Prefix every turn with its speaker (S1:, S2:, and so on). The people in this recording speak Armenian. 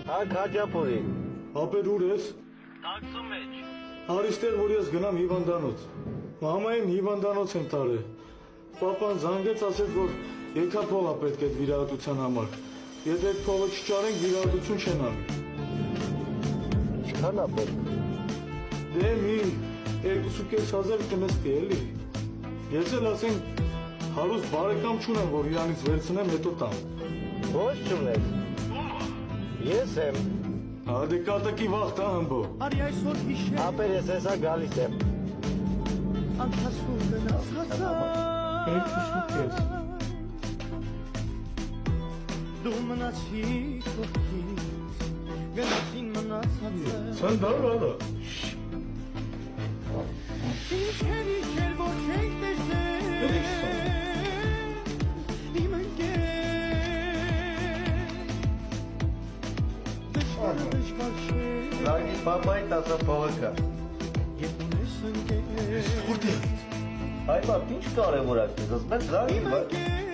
S1: Հա Քաջապուրի։
S2: Ապեր ուր ես։
S1: Տաքսու մեջ։
S2: Հարիստեր որ ես գնամ հիվանդանոց։ Մամային հիվանդանոց եմ տարել։ Պապան զանգեց ասեց որ եկափող է պետք է վիրահատության համար։ Եթե այդ փողը չճարենք վիրահատություն չեն անի։
S1: Ինչքան է պետք։
S2: Դե մի 2.500 կնստի էլի։ Ես էլ ասենք հարուստ բարեկամ չունեմ որ իրանից վերցնեմ հետո տամ։
S1: Ոչ չունես։ Ես եմ։
S2: Հա դե կատակի վաղտ է հմբո։
S3: Արի այսօր հիշել
S1: Ապեր ես հեսա գալիս եմ։
S3: անցածում գնացածա
S2: 2.5
S3: Դու մնացիր կողքից գնացին մնացածը
S2: Սանդար ալա։
S3: Ինչեր որ չենք տեսել Իմ ընկեր Դժվար չէ
S1: Լագի պապայի տասա փողը կա։
S3: Երբ ունես ընկեր
S2: Որտե՞ղ։
S1: Այ բա ինչ կարևոր է քեզ, ասես զանգի,
S3: Իմ
S1: բա։
S3: ընկեր